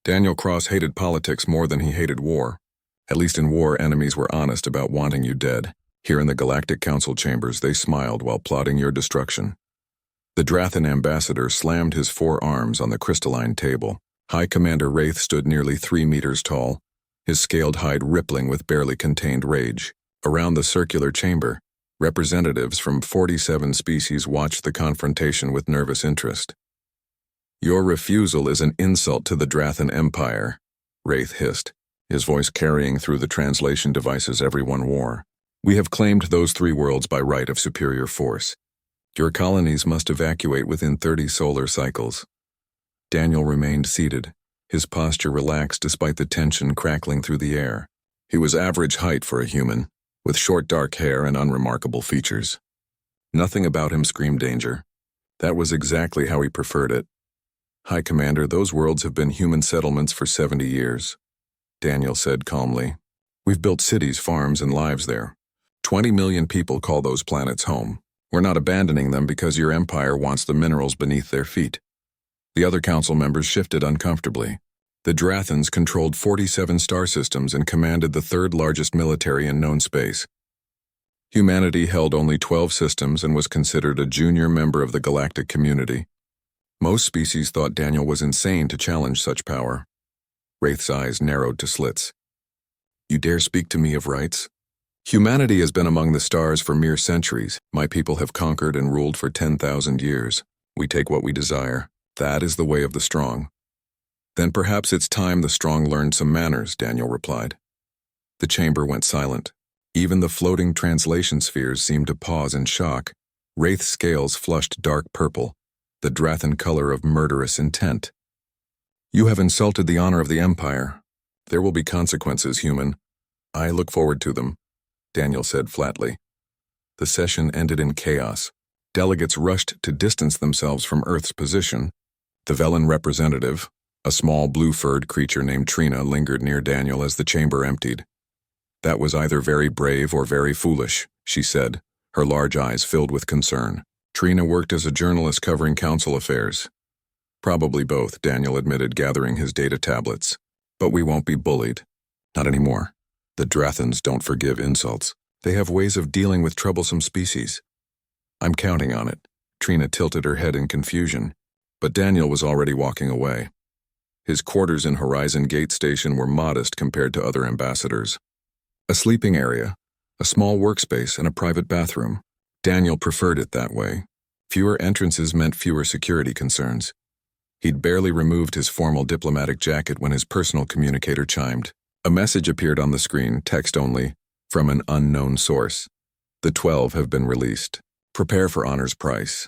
Daniel Cross hated politics more than he hated war. At least in war, enemies were honest about wanting you dead. Here in the Galactic Council chambers, they smiled while plotting your destruction. The Drathan ambassador slammed his 4 arms on the crystalline table. High Commander Wraith stood nearly 3 meters tall, his scaled hide rippling with barely contained rage. Around the circular chamber, representatives from 47 species watched the confrontation with nervous interest. "Your refusal is an insult to the Drathan Empire," Wraith hissed, his voice carrying through the translation devices everyone wore. "We have claimed those 3 worlds by right of superior force. Your colonies must evacuate within 30 solar cycles." Daniel remained seated, his posture relaxed despite the tension crackling through the air. He was average height for a human, with short dark hair and unremarkable features. Nothing about him screamed danger. That was exactly how he preferred it. "High Commander, those worlds have been human settlements for 70 years. Daniel said calmly. "We've built cities, farms, and lives there. 20 million people call those planets home. We're not abandoning them because your empire wants the minerals beneath their feet." The other council members shifted uncomfortably. The Drathans controlled 47 star systems and commanded the 3rd largest military in known space. Humanity held only 12 systems and was considered a junior member of the galactic community. Most species thought Daniel was insane to challenge such power. Wraith's eyes narrowed to slits. "You dare speak to me of rights? Humanity has been among the stars for mere centuries. My people have conquered and ruled for 10,000 years. We take what we desire. That is the way of the strong." "Then perhaps it's time the strong learned some manners," Daniel replied. The chamber went silent. Even the floating translation spheres seemed to pause in shock. Wraith's scales flushed dark purple, the Drathan color of murderous intent. "You have insulted the honor of the Empire. There will be consequences, human. I look forward to them," Daniel said flatly. The session ended in chaos. Delegates rushed to distance themselves from Earth's position. The Velen representative, a small blue-furred creature named Trina, lingered near Daniel as the chamber emptied. "That was either very brave or very foolish," she said, her large eyes filled with concern. Trina worked as a journalist covering council affairs. "Probably both," Daniel admitted, gathering his data tablets. "But we won't be bullied. Not anymore. The Drathans don't forgive insults. They have ways of dealing with troublesome species." "I'm counting on it." Trina tilted her head in confusion, but Daniel was already walking away. His quarters in Horizon Gate Station were modest compared to other ambassadors. A sleeping area, a small workspace, and a private bathroom. Daniel preferred it that way. Fewer entrances meant fewer security concerns. He'd barely removed his formal diplomatic jacket when his personal communicator chimed. A message appeared on the screen, text only, from an unknown source. "The 12 have been released. Prepare for honor's price."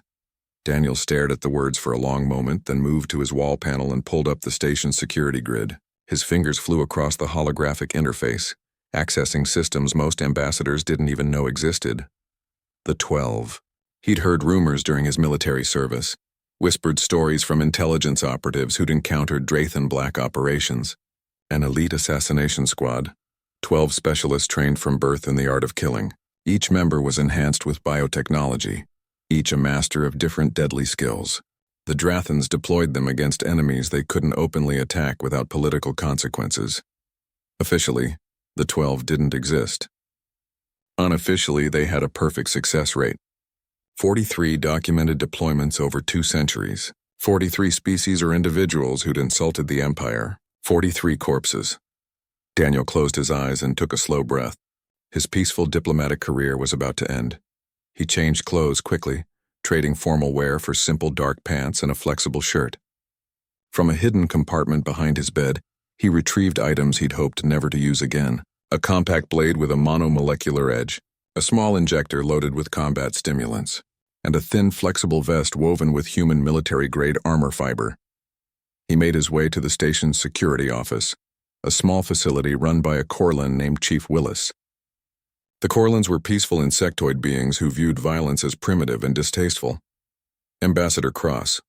Daniel stared at the words for a long moment, then moved to his wall panel and pulled up the station's security grid. His fingers flew across the holographic interface, accessing systems most ambassadors didn't even know existed. The 12. He'd heard rumors during his military service, whispered stories from intelligence operatives who'd encountered Drathan black operations. An elite assassination squad, 12 specialists trained from birth in the art of killing. Each member was enhanced with biotechnology, each a master of different deadly skills. The Drathans deployed them against enemies they couldn't openly attack without political consequences. Officially, the 12 didn't exist. Unofficially, they had a perfect success rate. 43 documented deployments over 2 centuries. 43 species or individuals who'd insulted the Empire. 43 corpses. Daniel closed his eyes and took a slow breath. His peaceful diplomatic career was about to end. He changed clothes quickly, trading formal wear for simple dark pants and a flexible shirt. From a hidden compartment behind his bed, he retrieved items he'd hoped never to use again. A compact blade with a monomolecular edge, a small injector loaded with combat stimulants, and a thin, flexible vest woven with human military-grade armor fiber. He made his way to the station's security office, a small facility run by a Corlin named Chief Willis. The Corlins were peaceful insectoid beings who viewed violence as primitive and distasteful. "Ambassador Cross."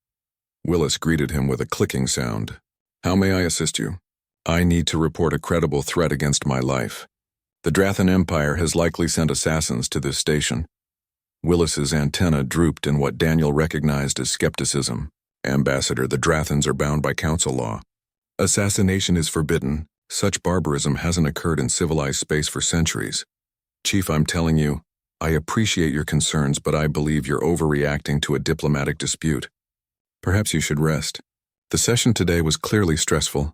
Willis greeted him with a clicking sound. "How may I assist you?" "I need to report a credible threat against my life. The Drathan Empire has likely sent assassins to this station." Willis's antenna drooped in what Daniel recognized as skepticism. "Ambassador, the Drathans are bound by council law. Assassination is forbidden. Such barbarism hasn't occurred in civilized space for centuries. Chief, I'm telling you, I appreciate your concerns, but I believe you're overreacting to a diplomatic dispute. Perhaps you should rest. The session today was clearly stressful.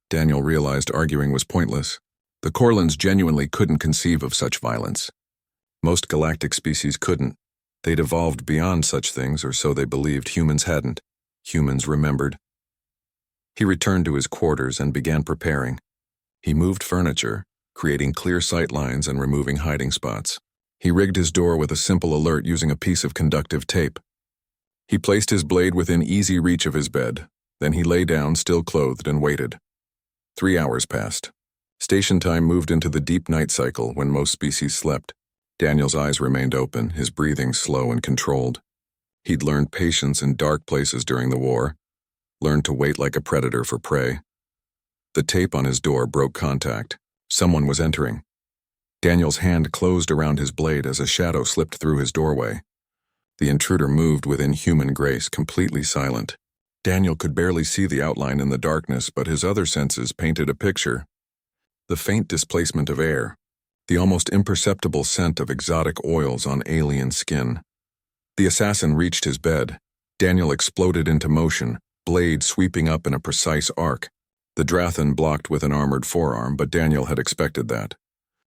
Daniel realized arguing was pointless. The Corlins genuinely couldn't conceive of such violence. Most galactic species couldn't. They'd evolved beyond such things, or so they believed. Humans hadn't. Humans remembered. He returned to his quarters and began preparing. He moved furniture, creating clear sight lines and removing hiding spots. He rigged his door with a simple alert using a piece of conductive tape. He placed his blade within easy reach of his bed. Then he lay down, still clothed, and waited. 3 hours passed. Station time moved into the deep night cycle when most species slept. Daniel's eyes remained open, his breathing slow and controlled. He'd learned patience in dark places during the war, learned to wait like a predator for prey. The tape on his door broke contact. Someone was entering. Daniel's hand closed around his blade as a shadow slipped through his doorway. The intruder moved with inhuman grace, completely silent. Daniel could barely see the outline in the darkness, but his other senses painted a picture. The faint displacement of air, the almost imperceptible scent of exotic oils on alien skin. The assassin reached his bed. Daniel exploded into motion, blade sweeping up in a precise arc. The Drathan blocked with an armored forearm, but Daniel had expected that.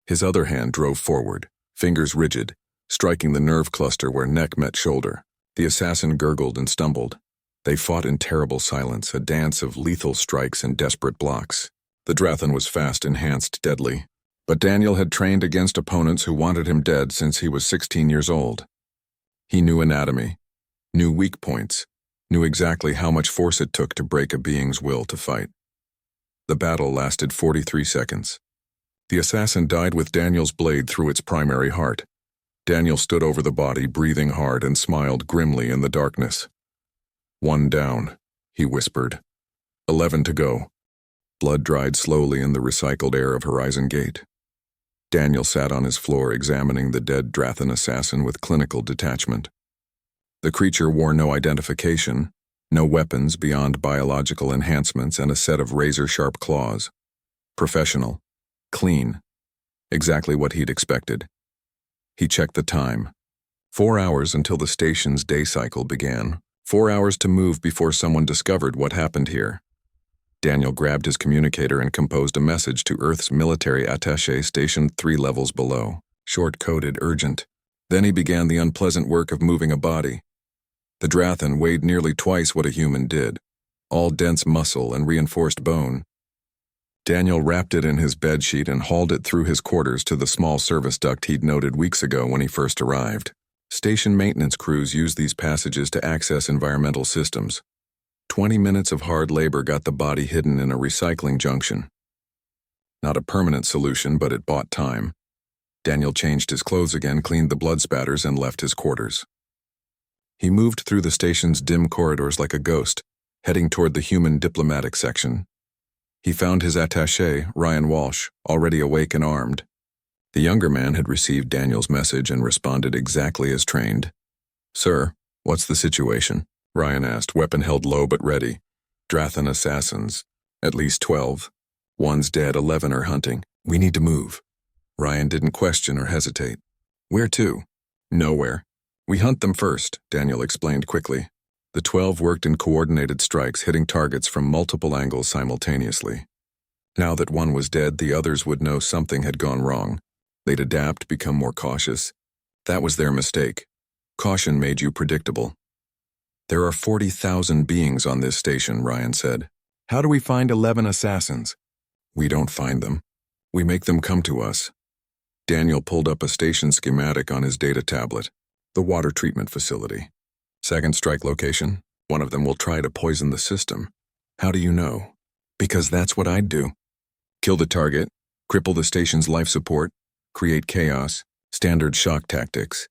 His other hand drove forward, fingers rigid, striking the nerve cluster where neck met shoulder. The assassin gurgled and stumbled. They fought in terrible silence, a dance of lethal strikes and desperate blocks. The Drathan was fast, enhanced, deadly. But Daniel had trained against opponents who wanted him dead since he was 16 years old. He knew anatomy, knew weak points, knew exactly how much force it took to break a being's will to fight. The battle lasted 43 seconds. The assassin died with Daniel's blade through its primary heart. Daniel stood over the body, breathing hard, and smiled grimly in the darkness. 1 down, he whispered. 11 to go. Blood dried slowly in the recycled air of Horizon Gate. Daniel sat on his floor, examining the dead Drathan assassin with clinical detachment. The creature wore no identification, no weapons beyond biological enhancements and a set of razor-sharp claws. Professional. Clean. Exactly what he'd expected. He checked the time. 4 hours until the station's day cycle began. 4 hours to move before someone discovered what happened here. Daniel grabbed his communicator and composed a message to Earth's military attaché stationed 3 levels below. Short-coded, urgent. Then he began the unpleasant work of moving a body. The Drathan weighed nearly twice what a human did, all dense muscle and reinforced bone. Daniel wrapped it in his bedsheet and hauled it through his quarters to the small service duct he'd noted weeks ago when he first arrived. Station maintenance crews used these passages to access environmental systems. 20 minutes of hard labor got the body hidden in a recycling junction. Not a permanent solution, but it bought time. Daniel changed his clothes again, cleaned the blood spatters, and left his quarters. He moved through the station's dim corridors like a ghost, heading toward the human diplomatic section. He found his attaché, Ryan Walsh, already awake and armed. The younger man had received Daniel's message and responded exactly as trained. "Sir, what's the situation?" Ryan asked, weapon held low but ready. "Drathan assassins. At least 12. One's dead, 11 are hunting. We need to move." Ryan didn't question or hesitate. "Where to?" "Nowhere. We hunt them first," Daniel explained quickly. The 12 worked in coordinated strikes, hitting targets from multiple angles simultaneously. Now that one was dead, the others would know something had gone wrong. They'd adapt, become more cautious. That was their mistake. Caution made you predictable. "There are 40,000 beings on this station," Ryan said. "How do we find 11 assassins?" "We don't find them. We make them come to us." Daniel pulled up a station schematic on his data tablet. The water treatment facility. "Second strike location. One of them will try to poison the system." "How do you know?" "Because that's what I'd do. Kill the target, cripple the station's life support, create chaos, standard shock tactics."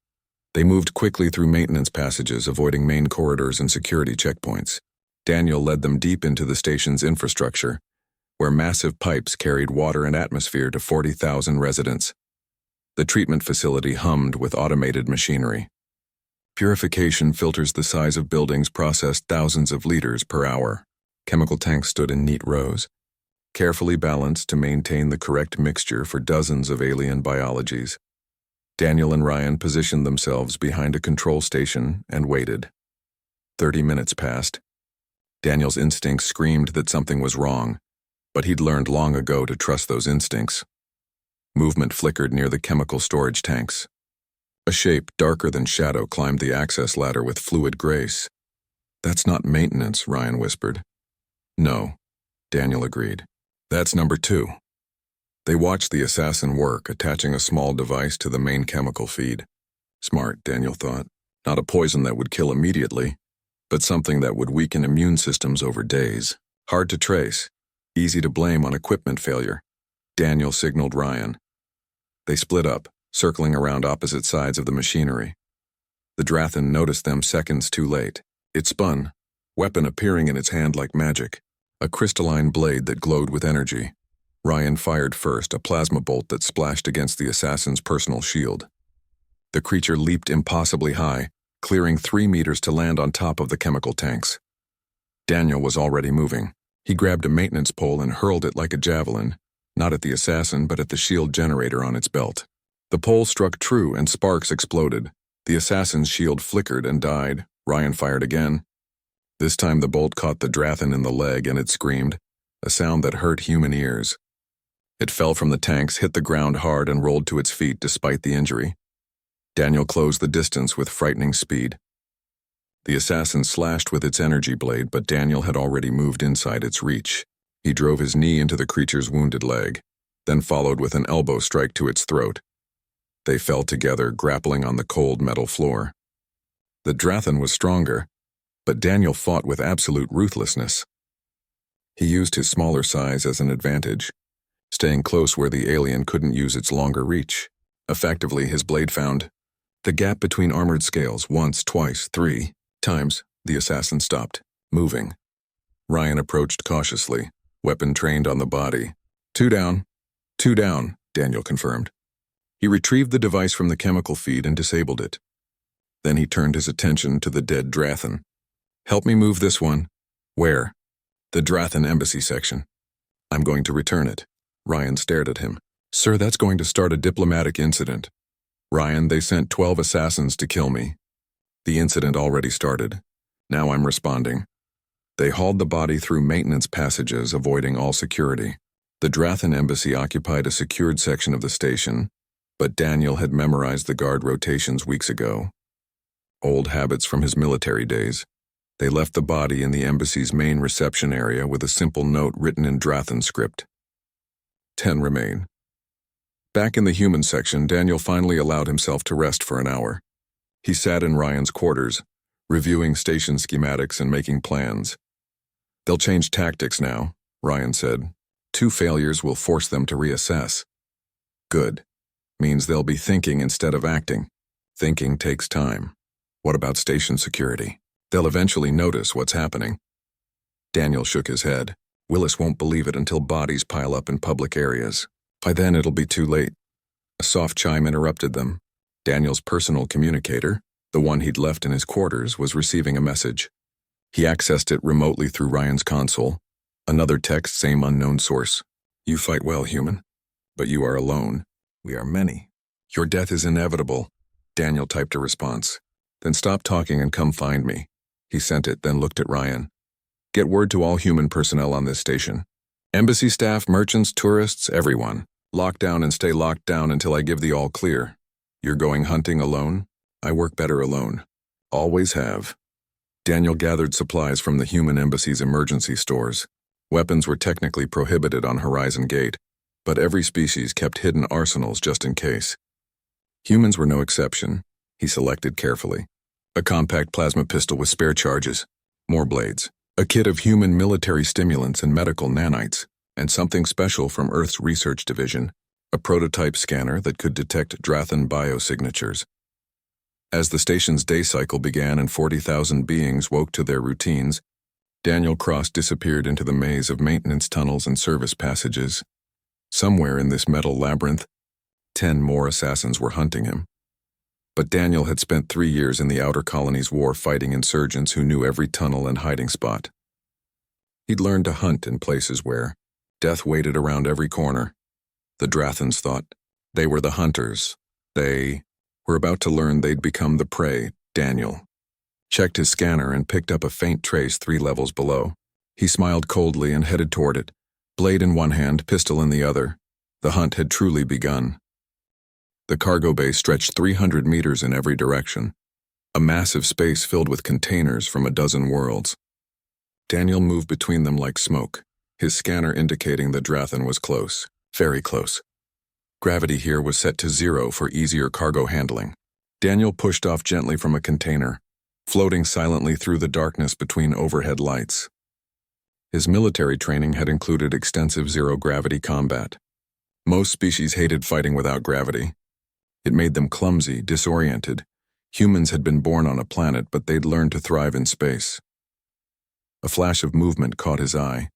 They moved quickly through maintenance passages, avoiding main corridors and security checkpoints. Daniel led them deep into the station's infrastructure, where massive pipes carried water and atmosphere to 40,000 residents. The treatment facility hummed with automated machinery. Purification filters the size of buildings processed thousands of liters per hour. Chemical tanks stood in neat rows, carefully balanced to maintain the correct mixture for dozens of alien biologies. Daniel and Ryan positioned themselves behind a control station and waited. 30 minutes passed. Daniel's instincts screamed that something was wrong, but he'd learned long ago to trust those instincts. Movement flickered near the chemical storage tanks. A shape darker than shadow climbed the access ladder with fluid grace. "That's not maintenance," Ryan whispered. "No," Daniel agreed. "That's number 2. They watched the assassin work, attaching a small device to the main chemical feed. Smart, Daniel thought. Not a poison that would kill immediately, but something that would weaken immune systems over days. Hard to trace, easy to blame on equipment failure. Daniel signaled Ryan. They split up, circling around opposite sides of the machinery. The Drathan noticed them seconds too late. It spun, weapon appearing in its hand like magic, a crystalline blade that glowed with energy. Ryan fired first, a plasma bolt that splashed against the assassin's personal shield. The creature leaped impossibly high, clearing 3 meters to land on top of the chemical tanks. Daniel was already moving. He grabbed a maintenance pole and hurled it like a javelin, not at the assassin but at the shield generator on its belt. The pole struck true and sparks exploded. The assassin's shield flickered and died. Ryan fired again. This time the bolt caught the Drathan in the leg and it screamed, a sound that hurt human ears. It fell from the tanks, hit the ground hard, and rolled to its feet despite the injury. Daniel closed the distance with frightening speed. The assassin slashed with its energy blade, but Daniel had already moved inside its reach. He drove his knee into the creature's wounded leg, then followed with an elbow strike to its throat. They fell together, grappling on the cold metal floor. The Drathan was stronger, but Daniel fought with absolute ruthlessness. He used his smaller size as an advantage, staying close where the alien couldn't use its longer reach. Effectively, his blade found the gap between armored scales once, twice, 3 times. The assassin stopped, moving. Ryan approached cautiously, weapon trained on the body. 2 down, 2 down, Daniel confirmed. He retrieved the device from the chemical feed and disabled it. Then he turned his attention to the dead Drathan. "Help me move this one." "Where?" "The Drathan embassy section. I'm going to return it." Ryan stared at him. "Sir, that's going to start a diplomatic incident." "Ryan, they sent 12 assassins to kill me. The incident already started. Now I'm responding." They hauled the body through maintenance passages, avoiding all security. The Drathan embassy occupied a secured section of the station, but Daniel had memorized the guard rotations weeks ago. Old habits from his military days. They left the body in the embassy's main reception area with a simple note written in Drathan script. 10 remain. Back in the human section, Daniel finally allowed himself to rest for an hour. He sat in Ryan's quarters, reviewing station schematics and making plans. "They'll change tactics now," Ryan said. 2 failures will force them to reassess." "Good. Means they'll be thinking instead of acting. Thinking takes time." "What about station security?" "They'll eventually notice what's happening." Daniel shook his head. "Willis won't believe it until bodies pile up in public areas. By then it'll be too late." A soft chime interrupted them. Daniel's personal communicator, the one he'd left in his quarters, was receiving a message. He accessed it remotely through Ryan's console. Another text, same unknown source. "You fight well, human. But you are alone. We are many. Your death is inevitable." Daniel typed a response. "Then stop talking and come find me." He sent it, then looked at Ryan. "Get word to all human personnel on this station. Embassy staff, merchants, tourists, everyone. Lock down and stay locked down until I give the all clear. You're going hunting alone? I work better alone. Always have." Daniel gathered supplies from the human embassy's emergency stores. Weapons were technically prohibited on Horizon Gate, but every species kept hidden arsenals just in case. Humans were no exception. He selected carefully. A compact plasma pistol with spare charges, more blades, a kit of human military stimulants and medical nanites, and something special from Earth's research division, a prototype scanner that could detect Drathan biosignatures. As the station's day cycle began and 40,000 beings woke to their routines, Daniel Cross disappeared into the maze of maintenance tunnels and service passages. Somewhere in this metal labyrinth, 10 more assassins were hunting him. But Daniel had spent 3 years in the Outer Colonies War fighting insurgents who knew every tunnel and hiding spot. He'd learned to hunt in places where death waited around every corner. The Drathans thought they were the hunters. They were about to learn they'd become the prey. Daniel checked his scanner and picked up a faint trace 3 levels below. He smiled coldly and headed toward it, blade in one hand, pistol in the other. The hunt had truly begun. The cargo bay stretched 300 meters in every direction, a massive space filled with containers from a dozen worlds. Daniel moved between them like smoke, his scanner indicating the Drathan was close, very close. Gravity here was set to 0 for easier cargo handling. Daniel pushed off gently from a container, floating silently through the darkness between overhead lights. His military training had included extensive zero-gravity combat. Most species hated fighting without gravity. It made them clumsy, disoriented. Humans had been born on a planet, but they'd learned to thrive in space. A flash of movement caught his eye.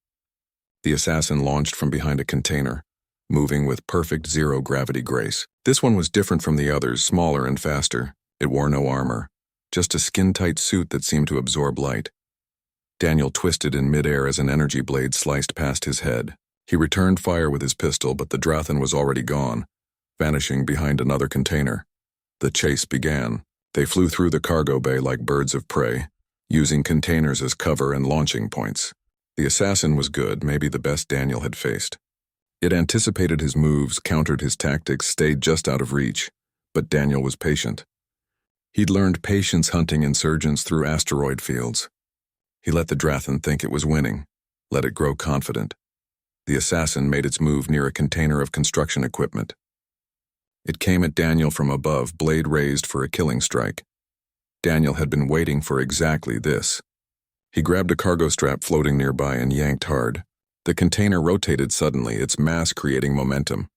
The assassin launched from behind a container, moving with perfect zero-gravity grace. This one was different from the others, smaller and faster. It wore no armor, just a skin-tight suit that seemed to absorb light. Daniel twisted in midair as an energy blade sliced past his head. He returned fire with his pistol, but the Drathan was already gone, vanishing behind another container. The chase began. They flew through the cargo bay like birds of prey, using containers as cover and launching points. The assassin was good, maybe the best Daniel had faced. It anticipated his moves, countered his tactics, stayed just out of reach, but Daniel was patient. He'd learned patience hunting insurgents through asteroid fields. He let the Drathan think it was winning, let it grow confident. The assassin made its move near a container of construction equipment. It came at Daniel from above, blade raised for a killing strike. Daniel had been waiting for exactly this. He grabbed a cargo strap floating nearby and yanked hard. The container rotated suddenly, its mass creating momentum.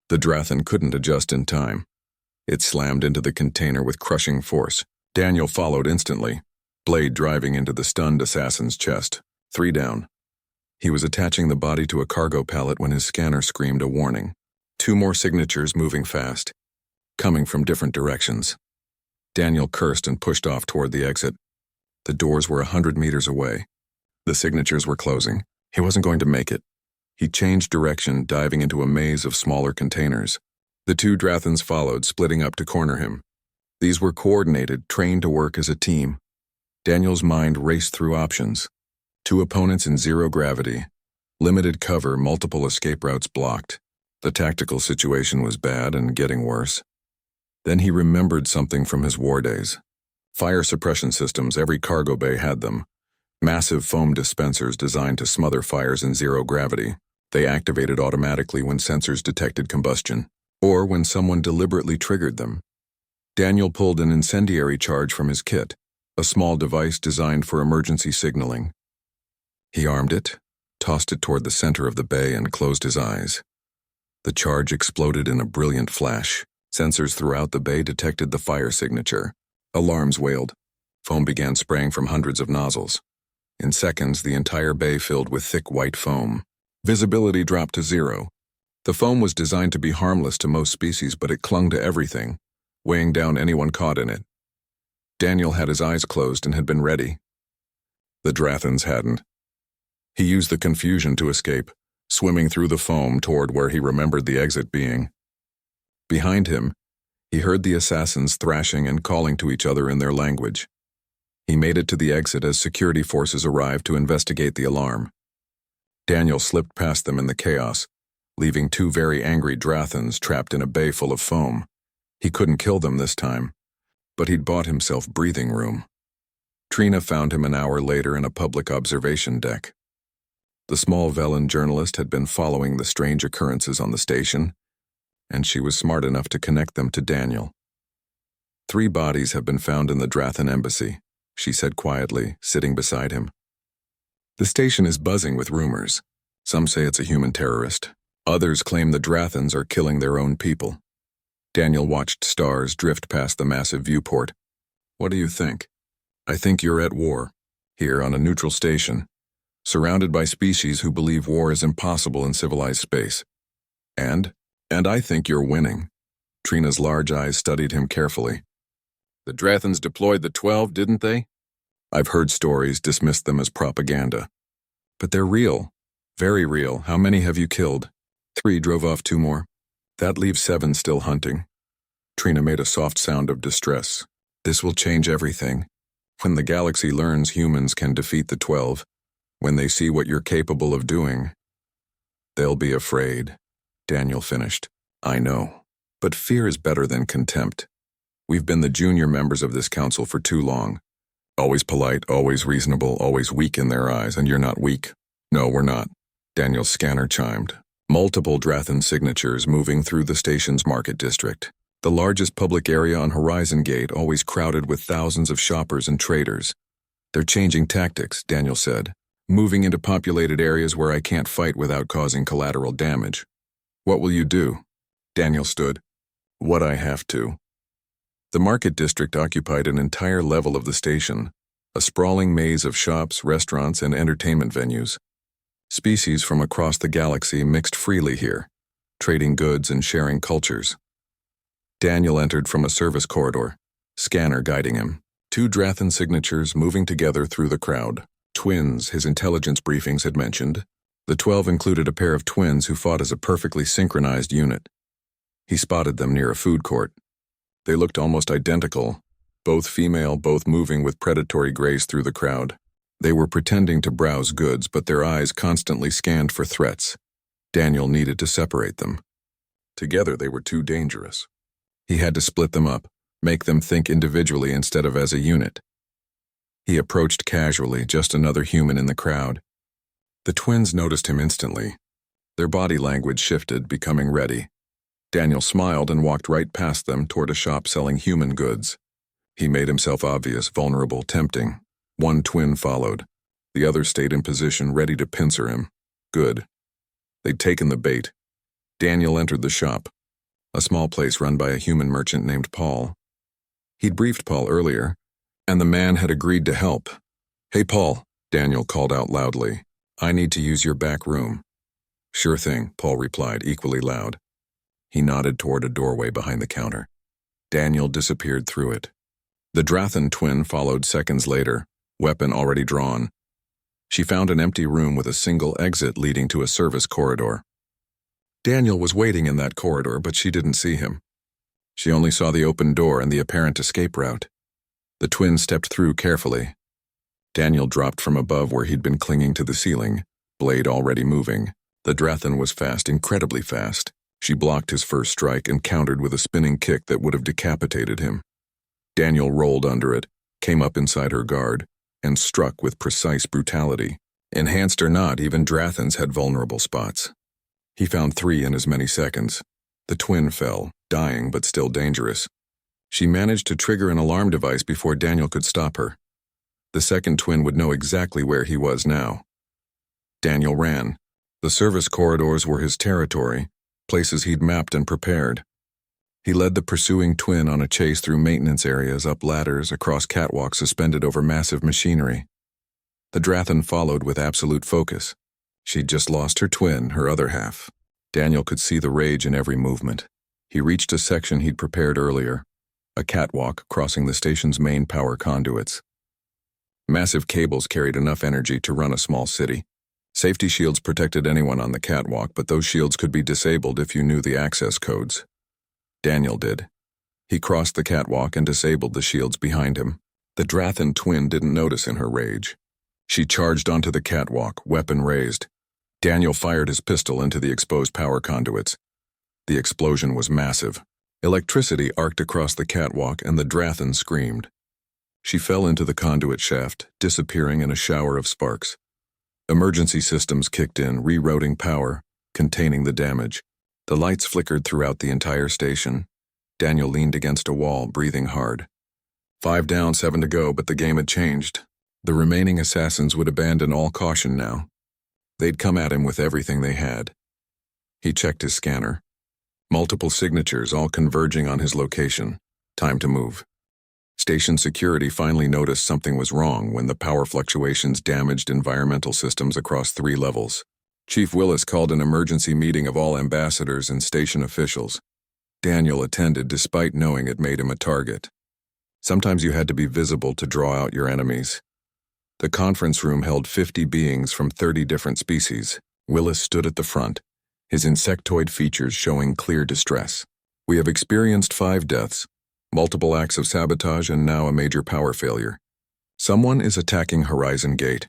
The Drathan couldn't adjust in time. It slammed into the container with crushing force. Daniel followed instantly, blade driving into the stunned assassin's chest. 3 down. He was attaching the body to a cargo pallet when his scanner screamed a warning. 2 more signatures moving fast, coming from different directions. Daniel cursed and pushed off toward the exit. The doors were 100 meters away. The signatures were closing. He wasn't going to make it. He changed direction, diving into a maze of smaller containers. The 2 Drathans followed, splitting up to corner him. These were coordinated, trained to work as a team. Daniel's mind raced through options. 2 opponents in zero gravity. Limited cover, multiple escape routes blocked. The tactical situation was bad and getting worse. Then he remembered something from his war days. Fire suppression systems, every cargo bay had them. Massive foam dispensers designed to smother fires in zero gravity. They activated automatically when sensors detected combustion, or when someone deliberately triggered them. Daniel pulled an incendiary charge from his kit, a small device designed for emergency signaling. He armed it, tossed it toward the center of the bay, and closed his eyes. The charge exploded in a brilliant flash. Sensors throughout the bay detected the fire signature. Alarms wailed. Foam began spraying from hundreds of nozzles. In seconds, the entire bay filled with thick white foam. Visibility dropped to 0. The foam was designed to be harmless to most species, but it clung to everything, weighing down anyone caught in it. Daniel had his eyes closed and had been ready. The Drathans hadn't. He used the confusion to escape, swimming through the foam toward where he remembered the exit being. Behind him, he heard the assassins thrashing and calling to each other in their language. He made it to the exit as security forces arrived to investigate the alarm. Daniel slipped past them in the chaos, leaving 2 very angry Drathans trapped in a bay full of foam. He couldn't kill them this time, but he'd bought himself breathing room. Trina found him an hour later in a public observation deck. The small Velen journalist had been following the strange occurrences on the station, and she was smart enough to connect them to Daniel. 3 bodies have been found in the Drathan embassy, she said quietly, sitting beside him. The station is buzzing with rumors. Some say it's a human terrorist. Others claim the Drathans are killing their own people. Daniel watched stars drift past the massive viewport. What do you think? I think you're at war, here on a neutral station, surrounded by species who believe war is impossible in civilized space. And I think you're winning. Trina's large eyes studied him carefully. The Drathans deployed the 12, didn't they? I've heard stories, dismissed them as propaganda. But they're real. Very real. How many have you killed? 3 drove off 2 more. That leaves 7 still hunting. Trina made a soft sound of distress. This will change everything. When the galaxy learns humans can defeat the 12, when they see what you're capable of doing, they'll be afraid. Daniel finished. I know. But fear is better than contempt. We've been the junior members of this council for too long. Always polite, always reasonable, always weak in their eyes, and you're not weak. No, we're not. Daniel's scanner chimed. Multiple Drathan signatures moving through the station's market district. The largest public area on Horizon Gate, always crowded with thousands of shoppers and traders. They're changing tactics, Daniel said. Moving into populated areas where I can't fight without causing collateral damage. What will you do? Daniel stood. What I have to. The market district occupied an entire level of the station, a sprawling maze of shops, restaurants, and entertainment venues. Species from across the galaxy mixed freely here, trading goods and sharing cultures. Daniel entered from a service corridor, scanner guiding him. 2 Drathan signatures moving together through the crowd. Twins, his intelligence briefings had mentioned. The 12 included a pair of twins who fought as a perfectly synchronized unit. He spotted them near a food court. They looked almost identical, both female, both moving with predatory grace through the crowd. They were pretending to browse goods, but their eyes constantly scanned for threats. Daniel needed to separate them. Together they were too dangerous. He had to split them up, make them think individually instead of as a unit. He approached casually, just another human in the crowd. The twins noticed him instantly. Their body language shifted, becoming ready. Daniel smiled and walked right past them toward a shop selling human goods. He made himself obvious, vulnerable, tempting. 1 twin followed. The other stayed in position, ready to pincer him. Good. They'd taken the bait. Daniel entered the shop, a small place run by a human merchant named Paul. He'd briefed Paul earlier, and the man had agreed to help. Hey, Paul, Daniel called out loudly. I need to use your back room. Sure thing, Paul replied, equally loud. He nodded toward a doorway behind the counter. Daniel disappeared through it. The Drathan twin followed seconds later, weapon already drawn. She found an empty room with a single exit leading to a service corridor. Daniel was waiting in that corridor, but she didn't see him. She only saw the open door and the apparent escape route. The twin stepped through carefully. Daniel dropped from above where he'd been clinging to the ceiling, blade already moving. The Drathan was fast, incredibly fast. She blocked his first strike and countered with a spinning kick that would have decapitated him. Daniel rolled under it, came up inside her guard, and struck with precise brutality. Enhanced or not, even Drathans had vulnerable spots. He found 3 in as many seconds. The twin fell, dying but still dangerous. She managed to trigger an alarm device before Daniel could stop her. The second twin would know exactly where he was now. Daniel ran. The service corridors were his territory, places he'd mapped and prepared. He led the pursuing twin on a chase through maintenance areas, up ladders, across catwalks suspended over massive machinery. The Drathan followed with absolute focus. She'd just lost her twin, her other half. Daniel could see the rage in every movement. He reached a section he'd prepared earlier, a catwalk crossing the station's main power conduits. Massive cables carried enough energy to run a small city. Safety shields protected anyone on the catwalk, but those shields could be disabled if you knew the access codes. Daniel did. He crossed the catwalk and disabled the shields behind him. The Drathan twin didn't notice in her rage. She charged onto the catwalk, weapon raised. Daniel fired his pistol into the exposed power conduits. The explosion was massive. Electricity arced across the catwalk and the Drathan screamed. She fell into the conduit shaft, disappearing in a shower of sparks. Emergency systems kicked in, rerouting power, containing the damage. The lights flickered throughout the entire station. Daniel leaned against a wall, breathing hard. 5 down, 7 to go, but the game had changed. The remaining assassins would abandon all caution now. They'd come at him with everything they had. He checked his scanner. Multiple signatures, all converging on his location. Time to move. Station security finally noticed something was wrong when the power fluctuations damaged environmental systems across 3 levels. Chief Willis called an emergency meeting of all ambassadors and station officials. Daniel attended despite knowing it made him a target. Sometimes you had to be visible to draw out your enemies. The conference room held 50 beings from 30 different species. Willis stood at the front, his insectoid features showing clear distress. We have experienced 5 deaths, multiple acts of sabotage, and now a major power failure. Someone is attacking Horizon Gate.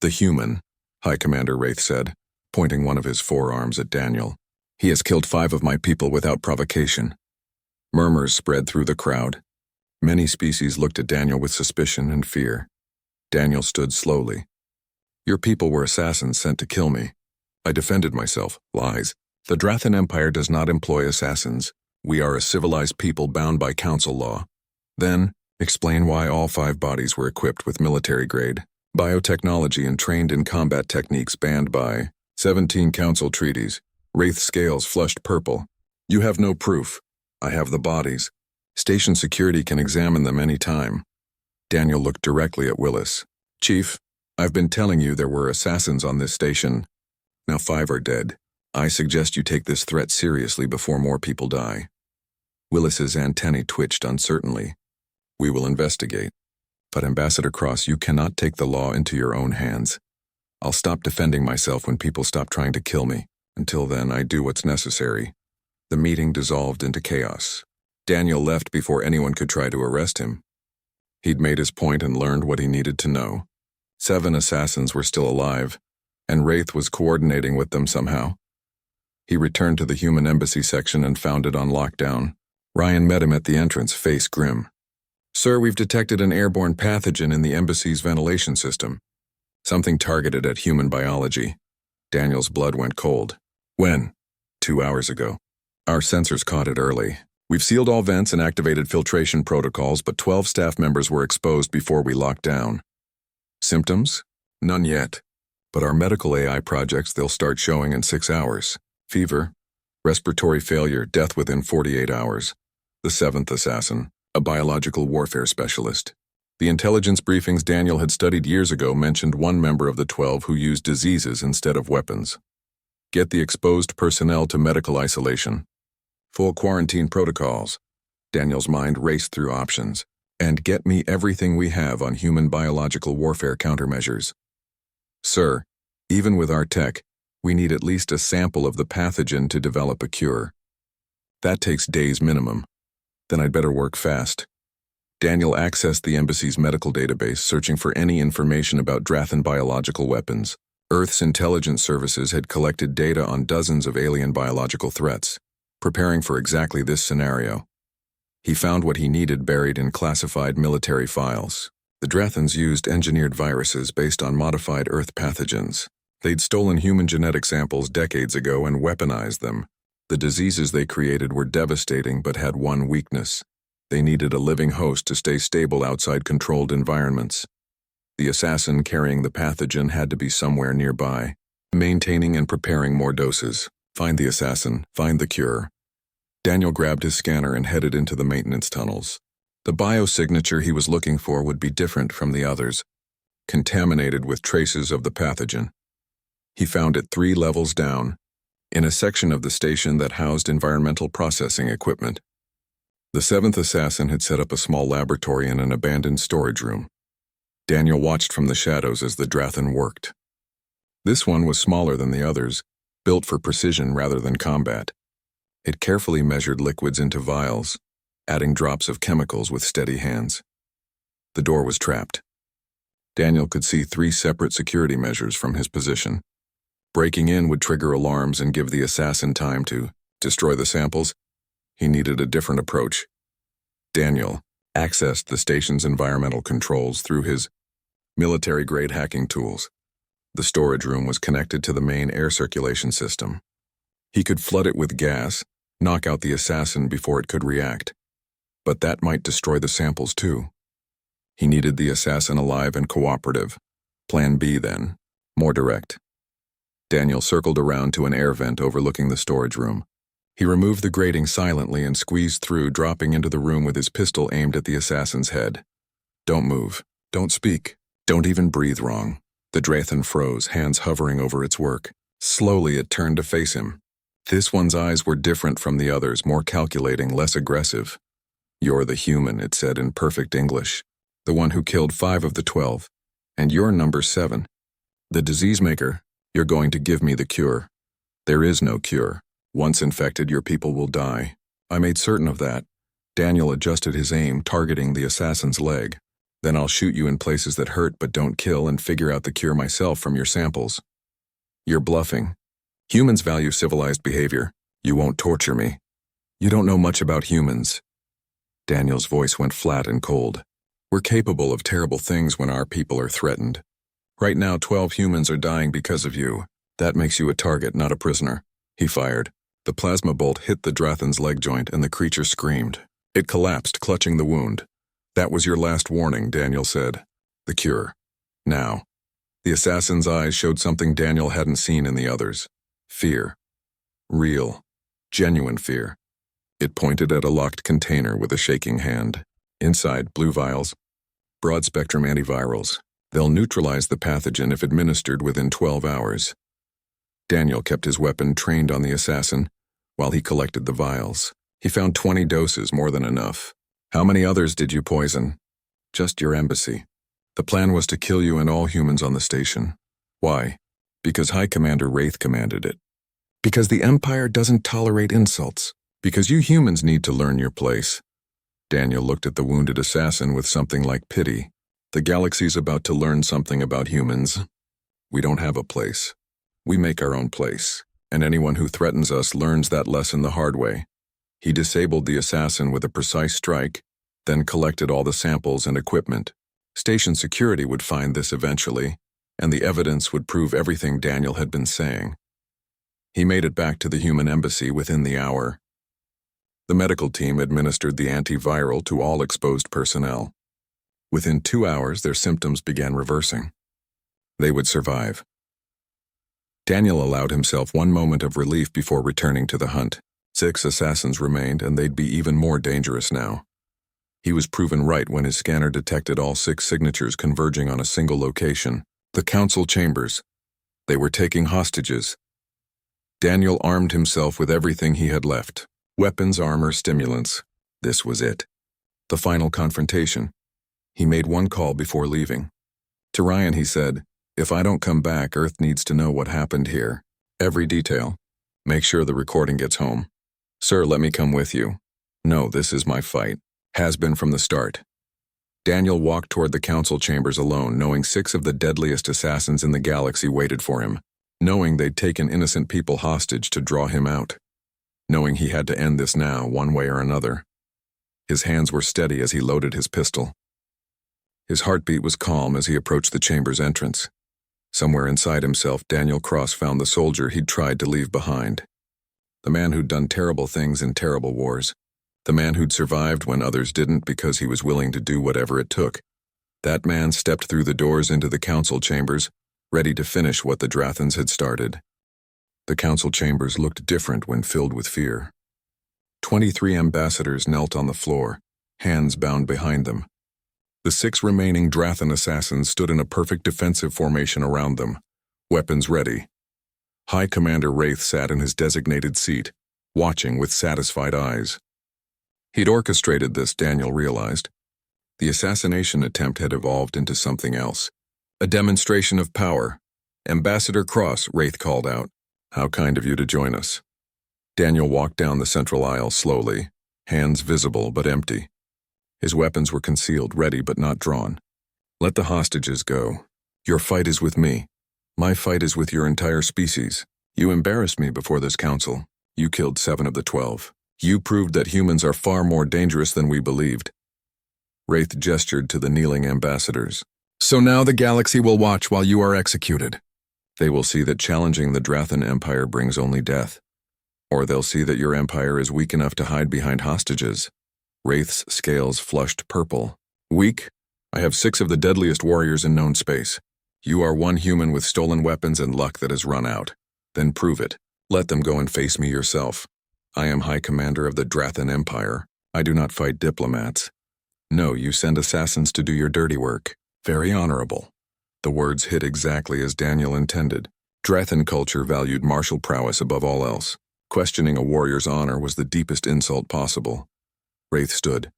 The human, High Commander Wraith said, pointing one of his forearms at Daniel. He has killed 5 of my people without provocation. Murmurs spread through the crowd. Many species looked at Daniel with suspicion and fear. Daniel stood slowly. Your people were assassins sent to kill me. I defended myself. Lies. The Drathan Empire does not employ assassins. We are a civilized people bound by council law. Then, explain why all 5 bodies were equipped with military-grade biotechnology and trained in combat techniques banned by 17 council treaties. Wraith scales flushed purple. You have no proof. I have the bodies. Station security can examine them any time. Daniel looked directly at Willis. Chief, I've been telling you there were assassins on this station. Now 5 are dead. I suggest you take this threat seriously before more people die. Willis's antennae twitched uncertainly. We will investigate. But Ambassador Cross, you cannot take the law into your own hands. I'll stop defending myself when people stop trying to kill me. Until then, I do what's necessary. The meeting dissolved into chaos. Daniel left before anyone could try to arrest him. He'd made his point and learned what he needed to know. 7 assassins were still alive, and Wraith was coordinating with them somehow. He returned to the human embassy section and found it on lockdown. Ryan met him at the entrance, face grim. Sir, we've detected an airborne pathogen in the embassy's ventilation system. Something targeted at human biology. Daniel's blood went cold. When? 2 hours ago. Our sensors caught it early. We've sealed all vents and activated filtration protocols, but 12 staff members were exposed before we locked down. Symptoms? None yet. But our medical AI projects, they'll start showing in 6 hours. Fever, respiratory failure, death within 48 hours. The 7th assassin, a biological warfare specialist. The intelligence briefings Daniel had studied years ago mentioned one member of the 12 who used diseases instead of weapons. Get the exposed personnel to medical isolation. Full quarantine protocols. Daniel's mind raced through options. And get me everything we have on human biological warfare countermeasures. Sir, even with our tech, we need at least a sample of the pathogen to develop a cure. That takes days minimum. Then I'd better work fast. Daniel accessed the embassy's medical database, searching for any information about Drathan biological weapons. Earth's intelligence services had collected data on dozens of alien biological threats, preparing for exactly this scenario. He found what he needed buried in classified military files. The Drathans used engineered viruses based on modified Earth pathogens. They'd stolen human genetic samples decades ago and weaponized them. The diseases they created were devastating but had one weakness. They needed a living host to stay stable outside controlled environments. The assassin carrying the pathogen had to be somewhere nearby, maintaining and preparing more doses. Find the assassin, find the cure. Daniel grabbed his scanner and headed into the maintenance tunnels. The biosignature he was looking for would be different from the others, contaminated with traces of the pathogen. He found it 3 levels down, in a section of the station that housed environmental processing equipment. The 7th assassin had set up a small laboratory in an abandoned storage room. Daniel watched from the shadows as the Drathan worked. This one was smaller than the others, built for precision rather than combat. It carefully measured liquids into vials, adding drops of chemicals with steady hands. The door was trapped. Daniel could see 3 separate security measures from his position. Breaking in would trigger alarms and give the assassin time to destroy the samples. He needed a different approach. Daniel accessed the station's environmental controls through his military-grade hacking tools. The storage room was connected to the main air circulation system. He could flood it with gas, knock out the assassin before it could react. But that might destroy the samples too. He needed the assassin alive and cooperative. Plan B then, more direct. Daniel circled around to an air vent overlooking the storage room. He removed the grating silently and squeezed through, dropping into the room with his pistol aimed at the assassin's head. Don't move. Don't speak. Don't even breathe wrong. The Drathan froze, hands hovering over its work. Slowly it turned to face him. This one's eyes were different from the others, more calculating, less aggressive. You're the human, it said in perfect English. The one who killed 5 of the 12. And you're number 7. The disease maker, you're going to give me the cure. There is no cure. Once infected, your people will die. I made certain of that. Daniel adjusted his aim, targeting the assassin's leg. Then I'll shoot you in places that hurt but don't kill and figure out the cure myself from your samples. You're bluffing. Humans value civilized behavior. You won't torture me. You don't know much about humans. Daniel's voice went flat and cold. We're capable of terrible things when our people are threatened. Right now, 12 humans are dying because of you. That makes you a target, not a prisoner. He fired. The plasma bolt hit the Drathan's leg joint and the creature screamed. It collapsed, clutching the wound. That was your last warning, Daniel said. The cure. Now. The assassin's eyes showed something Daniel hadn't seen in the others. Fear. Real. Genuine fear. It pointed at a locked container with a shaking hand. Inside, blue vials. Broad-spectrum antivirals. They'll neutralize the pathogen if administered within 12 hours. Daniel kept his weapon trained on the assassin while he collected the vials. He found 20 doses, more than enough. How many others did you poison? Just your embassy. The plan was to kill you and all humans on the station. Why? Because High Commander Wraith commanded it. Because the Empire doesn't tolerate insults. Because you humans need to learn your place. Daniel looked at the wounded assassin with something like pity. The galaxy's about to learn something about humans. We don't have a place. We make our own place, and anyone who threatens us learns that lesson the hard way. He disabled the assassin with a precise strike, then collected all the samples and equipment. Station security would find this eventually, and the evidence would prove everything Daniel had been saying. He made it back to the human embassy within the hour. The medical team administered the antiviral to all exposed personnel. Within 2 hours, their symptoms began reversing. They would survive. Daniel allowed himself one moment of relief before returning to the hunt. 6 assassins remained, and they'd be even more dangerous now. He was proven right when his scanner detected all 6 signatures converging on a single location, the council chambers. They were taking hostages. Daniel armed himself with everything he had left. Weapons, armor, stimulants. This was it. The final confrontation. He made one call before leaving. To Ryan he said, "If I don't come back, Earth needs to know what happened here. Every detail. Make sure the recording gets home." "Sir, let me come with you." "No, this is my fight. Has been from the start." Daniel walked toward the council chambers alone, knowing 6 of the deadliest assassins in the galaxy waited for him, knowing they'd taken innocent people hostage to draw him out, knowing he had to end this now, one way or another. His hands were steady as he loaded his pistol. His heartbeat was calm as he approached the chamber's entrance. Somewhere inside himself, Daniel Cross found the soldier he'd tried to leave behind. The man who'd done terrible things in terrible wars. The man who'd survived when others didn't because he was willing to do whatever it took. That man stepped through the doors into the council chambers, ready to finish what the Drathans had started. The council chambers looked different when filled with fear. 23 ambassadors knelt on the floor, hands bound behind them. The 6 remaining Drathan assassins stood in a perfect defensive formation around them, weapons ready. High Commander Wraith sat in his designated seat, watching with satisfied eyes. He'd orchestrated this, Daniel realized. The assassination attempt had evolved into something else. A demonstration of power. "Ambassador Cross," Wraith called out. "How kind of you to join us." Daniel walked down the central aisle slowly, hands visible but empty. His weapons were concealed, ready but not drawn. "Let the hostages go. Your fight is with me. My fight is with your entire species. You embarrassed me before this council. You killed 7 of the 12. You proved that humans are far more dangerous than we believed." Wraith gestured to the kneeling ambassadors. "So now the galaxy will watch while you are executed. They will see that challenging the Drathan Empire brings only death. Or they'll see that your empire is weak enough to hide behind hostages." Wraith's scales flushed purple. "Weak? I have 6 of the deadliest warriors in known space. You are one human with stolen weapons and luck that has run out. Then prove it. Let them go and face me yourself. I am High Commander of the Drathan Empire. I do not fight diplomats. No, you send assassins to do your dirty work. Very honorable." The words hit exactly as Daniel intended. Drathan culture valued martial prowess above all else. Questioning a warrior's honor was the deepest insult possible. Wraith stood,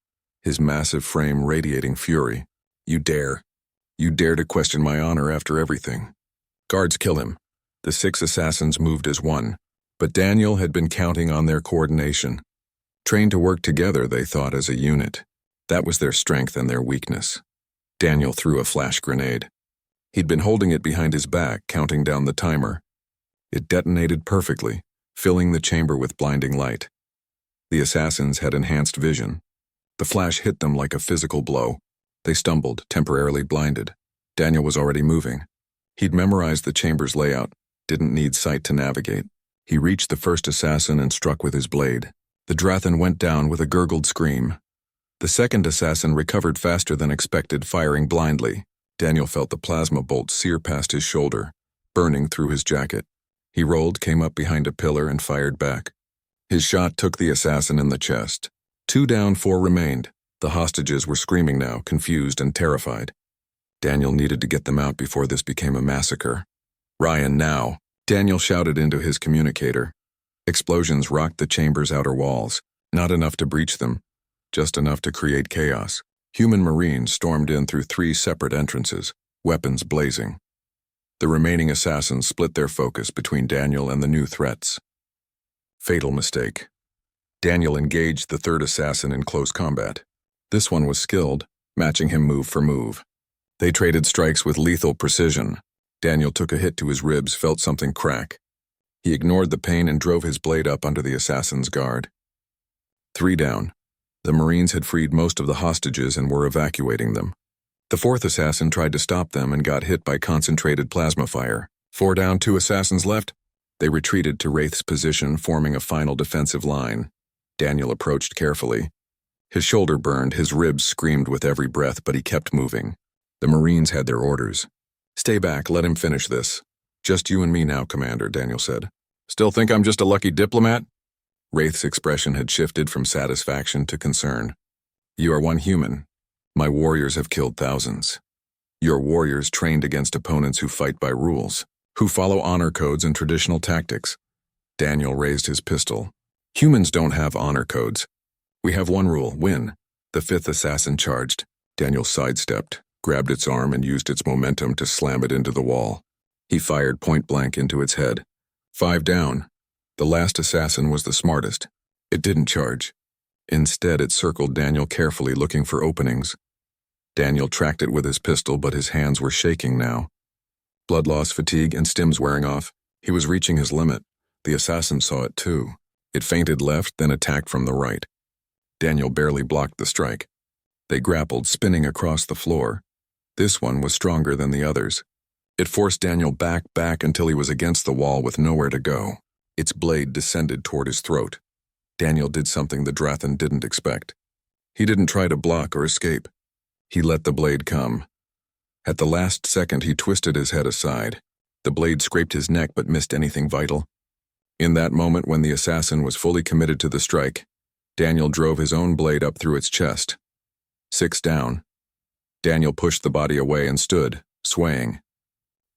his massive frame radiating fury. "You dare. You dare to question my honor after everything. Guards, kill him. The 6 assassins moved as one, but Daniel had been counting on their coordination. Trained to work together, they thought, as a unit. That was their strength and their weakness. Daniel threw a flash grenade. He'd been holding it behind his back, counting down the timer. It detonated perfectly, filling the chamber with blinding light. The assassins had enhanced vision. The flash hit them like a physical blow. They stumbled, temporarily blinded. Daniel was already moving. He'd memorized the chamber's layout, didn't need sight to navigate. He reached the first assassin and struck with his blade. The Drathan went down with a gurgled scream. The second assassin recovered faster than expected, firing blindly. Daniel felt the plasma bolt sear past his shoulder, burning through his jacket. He rolled, came up behind a pillar, and fired back. His shot took the assassin in the chest. 2 down, 4 remained. The hostages were screaming now, confused and terrified. Daniel needed to get them out before this became a massacre. Ryan, now! Daniel shouted into his communicator. Explosions rocked the chamber's outer walls, not enough to breach them, just enough to create chaos. Human Marines stormed in through 3 separate entrances, weapons blazing. The remaining assassins split their focus between Daniel and the new threats. Fatal mistake. Daniel engaged the 3rd assassin in close combat. This one was skilled, matching him move for move. They traded strikes with lethal precision. Daniel took a hit to his ribs, felt something crack. He ignored the pain and drove his blade up under the assassin's guard. 3 down. The Marines had freed most of the hostages and were evacuating them. The 4th assassin tried to stop them and got hit by concentrated plasma fire. 4 down, 2 assassins left. They retreated to Wraith's position, forming a final defensive line. Daniel approached carefully. His shoulder burned, his ribs screamed with every breath, but he kept moving. The Marines had their orders. "Stay back, let him finish this." "Just you and me now, Commander," Daniel said. "Still think I'm just a lucky diplomat?" Wraith's expression had shifted from satisfaction to concern. "You are one human. My warriors have killed thousands. Your warriors trained against opponents who fight by rules, who follow honor codes and traditional tactics." Daniel raised his pistol. "Humans don't have honor codes. We have one rule: win." The 5th assassin charged. Daniel sidestepped, grabbed its arm, and used its momentum to slam it into the wall. He fired point blank into its head. 5 down. The last assassin was the smartest. It didn't charge. Instead, it circled Daniel carefully, looking for openings. Daniel tracked it with his pistol, but his hands were shaking now. Blood loss, fatigue, and stims wearing off. He was reaching his limit. The assassin saw it too. It feinted left, then attacked from the right. Daniel barely blocked the strike. They grappled, spinning across the floor. This one was stronger than the others. It forced Daniel back until he was against the wall with nowhere to go. Its blade descended toward his throat. Daniel did something the Drathan didn't expect. He didn't try to block or escape. He let the blade come. At the last second, he twisted his head aside. The blade scraped his neck but missed anything vital. In that moment, when the assassin was fully committed to the strike, Daniel drove his own blade up through its chest. 6 down. Daniel pushed the body away and stood, swaying.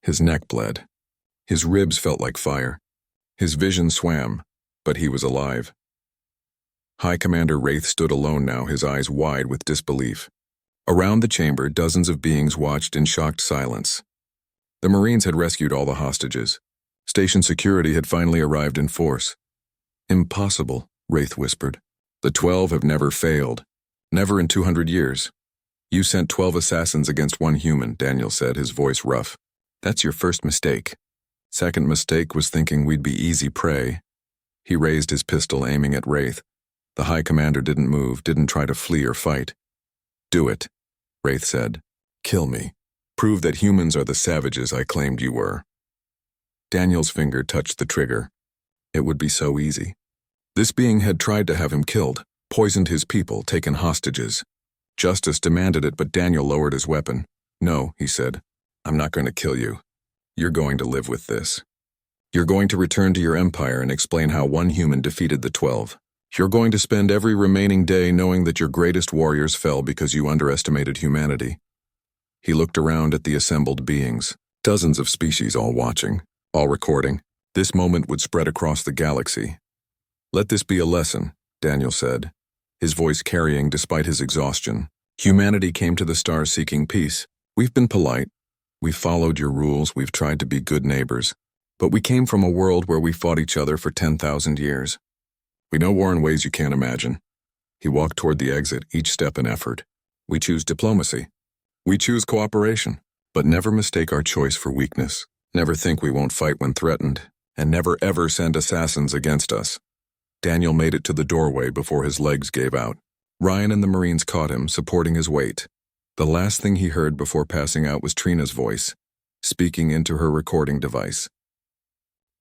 His neck bled. His ribs felt like fire. His vision swam, but he was alive. High Commander Wraith stood alone now, his eyes wide with disbelief. Around the chamber, dozens of beings watched in shocked silence. The Marines had rescued all the hostages. Station security had finally arrived in force. "Impossible," Wraith whispered. "The 12 have never failed. Never in 200 years. You sent 12 assassins against one human," Daniel said, his voice rough. "That's your first mistake. Second mistake was thinking we'd be easy prey." He raised his pistol, aiming at Wraith. The High Commander didn't move, didn't try to flee or fight. "Do it," Wraith said. "Kill me. Prove that humans are the savages I claimed you were." Daniel's finger touched the trigger. It would be so easy. This being had tried to have him killed, poisoned his people, taken hostages. Justice demanded it, but Daniel lowered his weapon. "No," he said. "I'm not going to kill you. You're going to live with this. You're going to return to your empire and explain how one human defeated the 12. You're going to spend every remaining day knowing that your greatest warriors fell because you underestimated humanity." He looked around at the assembled beings, dozens of species all watching, all recording. This moment would spread across the galaxy. "Let this be a lesson," Daniel said, his voice carrying despite his exhaustion. "Humanity came to the stars seeking peace. We've been polite. We've followed your rules. We've tried to be good neighbors. But we came from a world where we fought each other for 10,000 years. We know war in ways you can't imagine. He walked toward the exit, each step an effort. We choose diplomacy. We choose cooperation. But never mistake our choice for weakness. Never think we won't fight when threatened. And never ever send assassins against us. Daniel made it to the doorway before his legs gave out. Ryan and the Marines caught him, supporting his weight. The last thing he heard before passing out was Trina's voice, speaking into her recording device.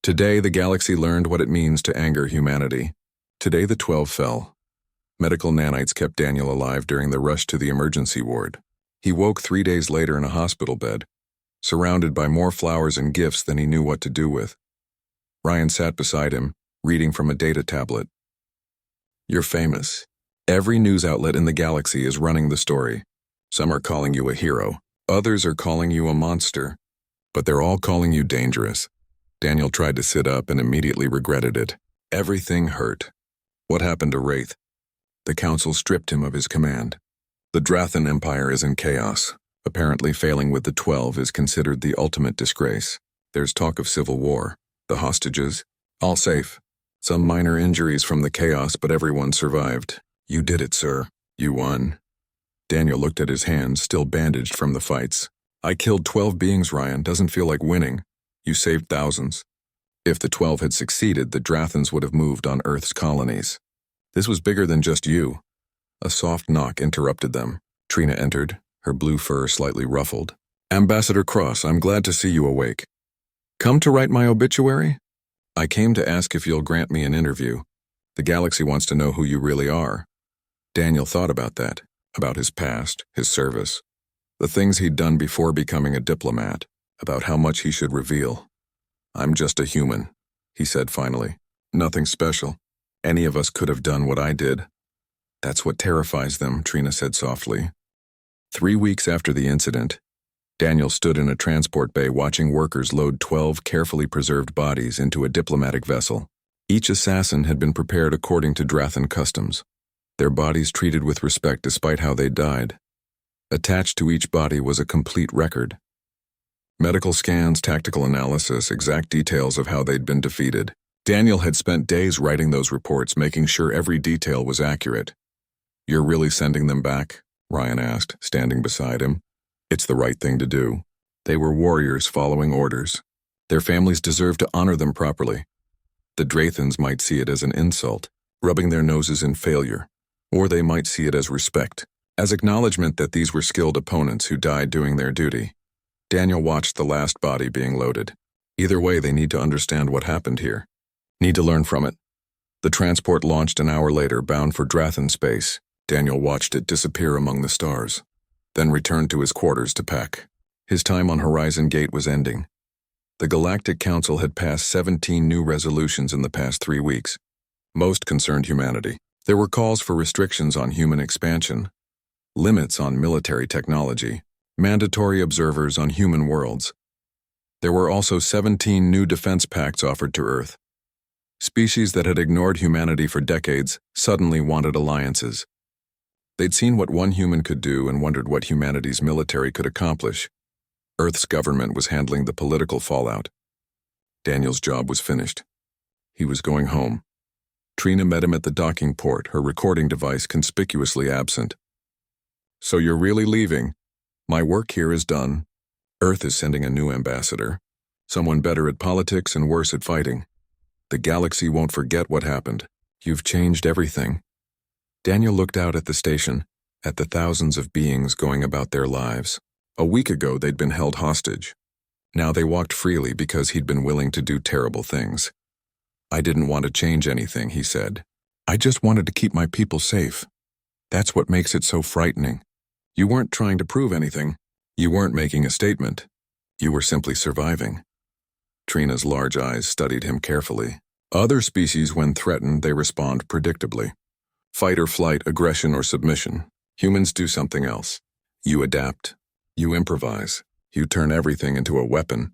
Today, the galaxy learned what it means to anger humanity. Today, the 12 fell. Medical nanites kept Daniel alive during the rush to the emergency ward. He woke 3 days later in a hospital bed, surrounded by more flowers and gifts than he knew what to do with. Ryan sat beside him, reading from a data tablet. You're famous. Every news outlet in the galaxy is running the story. Some are calling you a hero. Others are calling you a monster. But they're all calling you dangerous. Daniel tried to sit up and immediately regretted it. Everything hurt. What happened to Wraith? The Council stripped him of his command. The Drathan Empire is in chaos. Apparently failing with the 12 is considered the ultimate disgrace. There's talk of civil war. The hostages? All safe. Some minor injuries from the chaos, but everyone survived. You did it, sir. You won. Daniel looked at his hands, still bandaged from the fights. I killed 12 beings, Ryan. Doesn't feel like winning. You saved thousands. If the 12 had succeeded, the Drathans would have moved on Earth's colonies. This was bigger than just you. A soft knock interrupted them. Trina entered, her blue fur slightly ruffled. Ambassador Cross, I'm glad to see you awake. Come to write my obituary? I came to ask if you'll grant me an interview. The galaxy wants to know who you really are. Daniel thought about that. About his past, his service, the things he'd done before becoming a diplomat, about how much he should reveal. I'm just a human, he said finally. Nothing special. Any of us could have done what I did. That's what terrifies them, Trina said softly. 3 weeks after the incident, Daniel stood in a transport bay watching workers load 12 carefully preserved bodies into a diplomatic vessel. Each assassin had been prepared according to Drathan customs. Their bodies treated with respect despite how they died. Attached to each body was a complete record. Medical scans, tactical analysis, exact details of how they'd been defeated. Daniel had spent days writing those reports, making sure every detail was accurate. You're really sending them back? Ryan asked, standing beside him. It's the right thing to do. They were warriors following orders. Their families deserve to honor them properly. The Drathans might see it as an insult, rubbing their noses in failure. Or they might see it as respect, as acknowledgement that these were skilled opponents who died doing their duty. Daniel watched the last body being loaded. Either way, they need to understand what happened here. Need to learn from it. The transport launched an hour later, bound for Drathan space. Daniel watched it disappear among the stars, then returned to his quarters to pack. His time on Horizon Gate was ending. The Galactic Council had passed 17 new resolutions in the past 3 weeks. Most concerned humanity. There were calls for restrictions on human expansion, limits on military technology, mandatory observers on human worlds. There were also 17 new defense pacts offered to Earth. Species that had ignored humanity for decades suddenly wanted alliances. They'd seen what one human could do and wondered what humanity's military could accomplish. Earth's government was handling the political fallout. Daniel's job was finished. He was going home. Trina met him at the docking port, her recording device conspicuously absent. So you're really leaving? My work here is done. Earth is sending a new ambassador. Someone better at politics and worse at fighting. The galaxy won't forget what happened. You've changed everything. Daniel looked out at the station, at the thousands of beings going about their lives. A week ago, they'd been held hostage. Now they walked freely because he'd been willing to do terrible things. I didn't want to change anything, he said. I just wanted to keep my people safe. That's what makes it so frightening. You weren't trying to prove anything. You weren't making a statement. You were simply surviving. Trina's large eyes studied him carefully. Other species, when threatened, they respond predictably. Fight or flight, aggression or submission. Humans do something else. You adapt. You improvise. You turn everything into a weapon.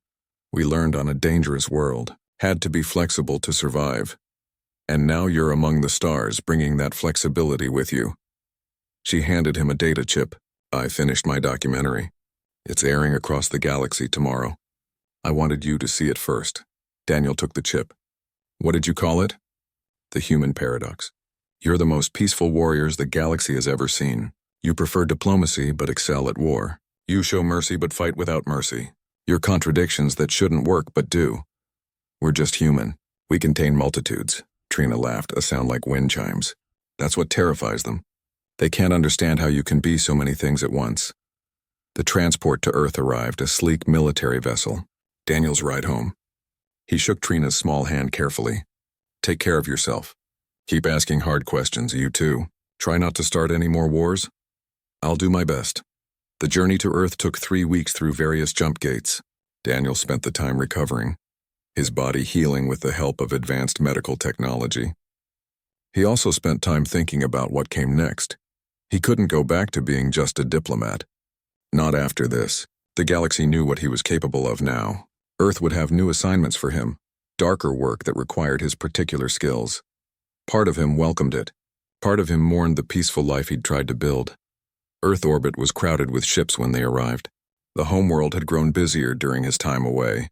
We learned on a dangerous world. Had to be flexible to survive. And now you're among the stars, bringing that flexibility with you. She handed him a data chip. I finished my documentary. It's airing across the galaxy tomorrow. I wanted you to see it first. Daniel took the chip. What did you call it? The human paradox. You're the most peaceful warriors the galaxy has ever seen. You prefer diplomacy but excel at war. You show mercy but fight without mercy. You're contradictions that shouldn't work but do. We're just human. We contain multitudes. Trina laughed, a sound like wind chimes. That's what terrifies them. They can't understand how you can be so many things at once. The transport to Earth arrived, a sleek military vessel. Daniel's ride home. He shook Trina's small hand carefully. Take care of yourself. Keep asking hard questions, you too. Try not to start any more wars. I'll do my best. The journey to Earth took 3 weeks through various jump gates. Daniel spent the time recovering, his body healing with the help of advanced medical technology. He also spent time thinking about what came next. He couldn't go back to being just a diplomat. Not after this. The galaxy knew what he was capable of now. Earth would have new assignments for him, darker work that required his particular skills. Part of him welcomed it. Part of him mourned the peaceful life he'd tried to build. Earth orbit was crowded with ships when they arrived. The homeworld had grown busier during his time away.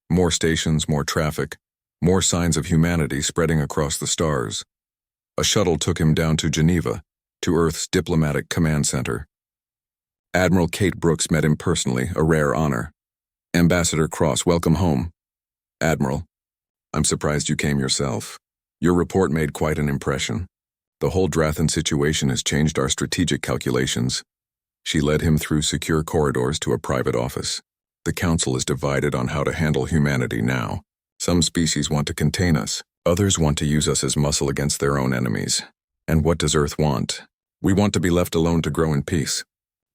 More stations, more traffic, more signs of humanity spreading across the stars. A shuttle took him down to Geneva, to Earth's diplomatic command center. Admiral Kate Brooks met him personally, a rare honor. Ambassador Cross, welcome home. Admiral, I'm surprised you came yourself. Your report made quite an impression. The whole Drathan situation has changed our strategic calculations. She led him through secure corridors to a private office. The Council is divided on how to handle humanity now. Some species want to contain us. Others want to use us as muscle against their own enemies. And what does Earth want? We want to be left alone to grow in peace.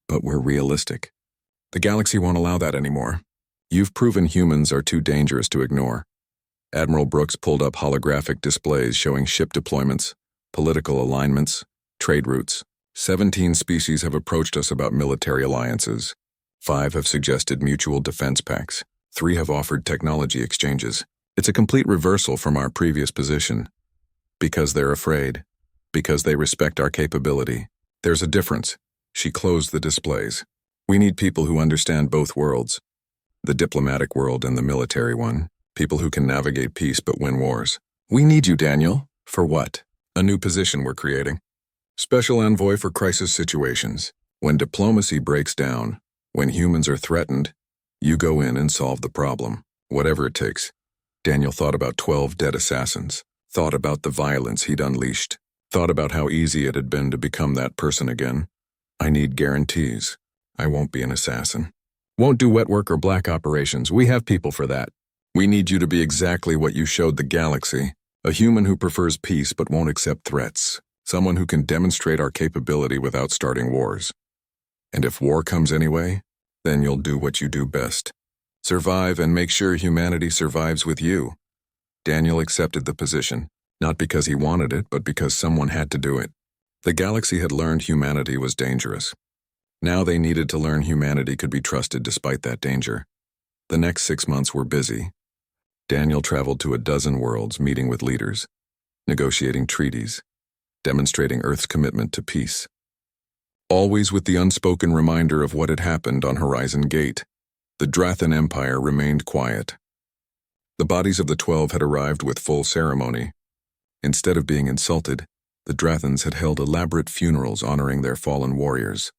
But we're realistic. The galaxy won't allow that anymore. You've proven humans are too dangerous to ignore. Admiral Brooks pulled up holographic displays showing ship deployments, political alignments, trade routes. 17 species have approached us about military alliances. 5 have suggested mutual defense pacts. 3 have offered technology exchanges. It's a complete reversal from our previous position. Because they're afraid. Because they respect our capability. There's a difference. She closed the displays. We need people who understand both worlds. The diplomatic world and the military one. People who can navigate peace but win wars. We need you, Daniel. For what? A new position we're creating. Special envoy for crisis situations. When diplomacy breaks down, when humans are threatened, you go in and solve the problem, whatever it takes. Daniel thought about 12 dead assassins, thought about the violence he'd unleashed, thought about how easy it had been to become that person again. I need guarantees. I won't be an assassin. Won't do wet work or black operations. We have people for that. We need you to be exactly what you showed the galaxy. A human who prefers peace but won't accept threats. Someone who can demonstrate our capability without starting wars. And if war comes anyway, then you'll do what you do best. Survive and make sure humanity survives with you. Daniel accepted the position, not because he wanted it, but because someone had to do it. The galaxy had learned humanity was dangerous. Now they needed to learn humanity could be trusted despite that danger. The next 6 months were busy. Daniel traveled to a dozen worlds, meeting with leaders, negotiating treaties, demonstrating Earth's commitment to peace. Always with the unspoken reminder of what had happened on Horizon Gate. The Drathan Empire remained quiet. The bodies of the 12 had arrived with full ceremony. Instead of being insulted, the Drathans had held elaborate funerals honoring their fallen warriors.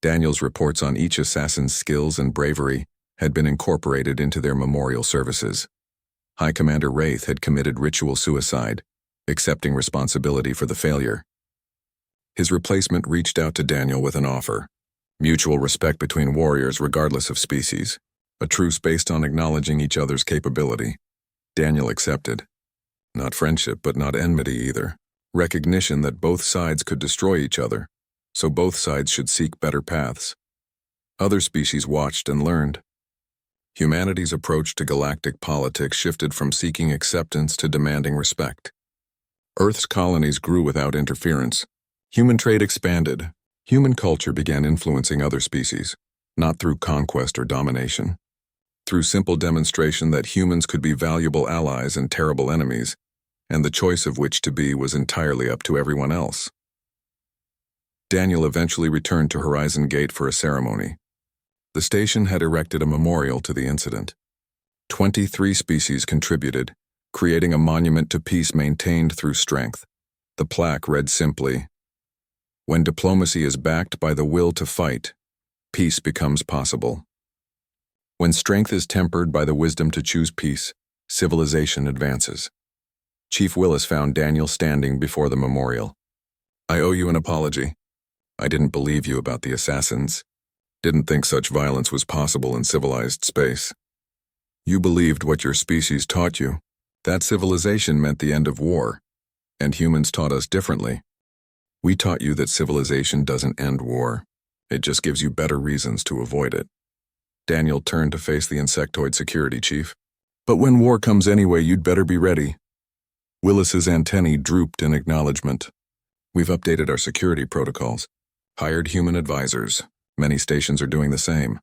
Daniel's reports on each assassin's skills and bravery had been incorporated into their memorial services. High Commander Wraith had committed ritual suicide, accepting responsibility for the failure. His replacement reached out to Daniel with an offer. Mutual respect between warriors regardless of species. A truce based on acknowledging each other's capability. Daniel accepted. Not friendship, but not enmity either. Recognition that both sides could destroy each other, so both sides should seek better paths. Other species watched and learned. Humanity's approach to galactic politics shifted from seeking acceptance to demanding respect. Earth's colonies grew without interference. Human trade expanded. Human culture began influencing other species, not through conquest or domination. Through simple demonstration that humans could be valuable allies and terrible enemies, and the choice of which to be was entirely up to everyone else. Daniel eventually returned to Horizon Gate for a ceremony. The station had erected a memorial to the incident. 23 species contributed, creating a monument to peace maintained through strength. The plaque read simply, "When diplomacy is backed by the will to fight, peace becomes possible. When strength is tempered by the wisdom to choose peace, civilization advances." Chief Willis found Daniel standing before the memorial. "I owe you an apology. I didn't believe you about the assassins. Didn't think such violence was possible in civilized space. You believed what your species taught you. That civilization meant the end of war, and humans taught us differently. We taught you that civilization doesn't end war. It just gives you better reasons to avoid it." Daniel turned to face the insectoid security chief. "But when war comes anyway, you'd better be ready." Willis's antennae drooped in acknowledgement. "We've updated our security protocols. Hired human advisors. Many stations are doing the same."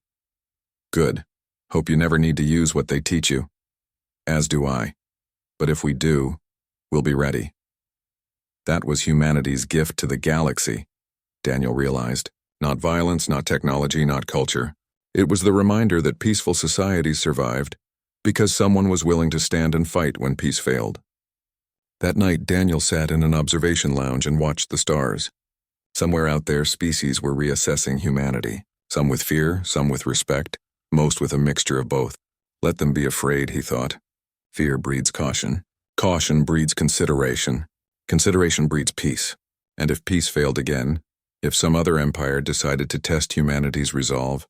"Good. Hope you never need to use what they teach you." "As do I. But if we do, we'll be ready." That was humanity's gift to the galaxy, Daniel realized. Not violence, not technology, not culture. It was the reminder that peaceful societies survived because someone was willing to stand and fight when peace failed. That night, Daniel sat in an observation lounge and watched the stars. Somewhere out there, species were reassessing humanity, some with fear, some with respect, most with a mixture of both. Let them be afraid, he thought. Fear breeds caution. Caution breeds consideration. Consideration breeds peace. And if peace failed again, if some other empire decided to test humanity's resolve,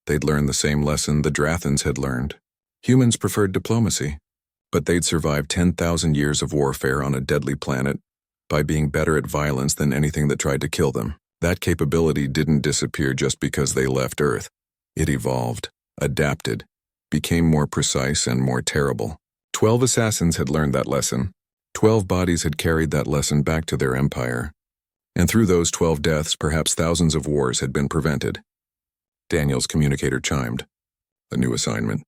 they'd learn the same lesson the Drathans had learned. Humans preferred diplomacy, but they'd survived 10,000 years of warfare on a deadly planet by being better at violence than anything that tried to kill them. That capability didn't disappear just because they left Earth. It evolved, adapted, became more precise and more terrible. 12 assassins had learned that lesson. 12 bodies had carried that lesson back to their empire. And through those 12 deaths, perhaps thousands of wars had been prevented. Daniel's communicator chimed. A new assignment.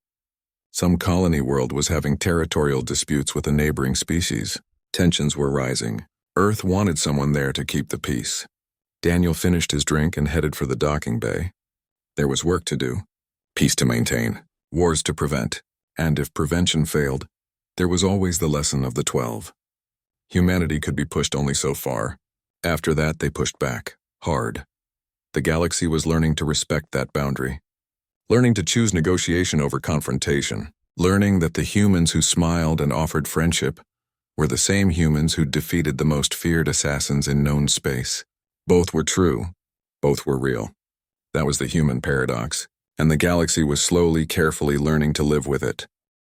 Some colony world was having territorial disputes with a neighboring species. Tensions were rising. Earth wanted someone there to keep the peace. Daniel finished his drink and headed for the docking bay. There was work to do. Peace to maintain. Wars to prevent. And if prevention failed, there was always the lesson of the 12. Humanity could be pushed only so far. After that, they pushed back. Hard. The galaxy was learning to respect that boundary. Learning to choose negotiation over confrontation. Learning that the humans who smiled and offered friendship were the same humans who defeated the most feared assassins in known space. Both were true. Both were real. That was the human paradox, and the galaxy was slowly, carefully learning to live with it.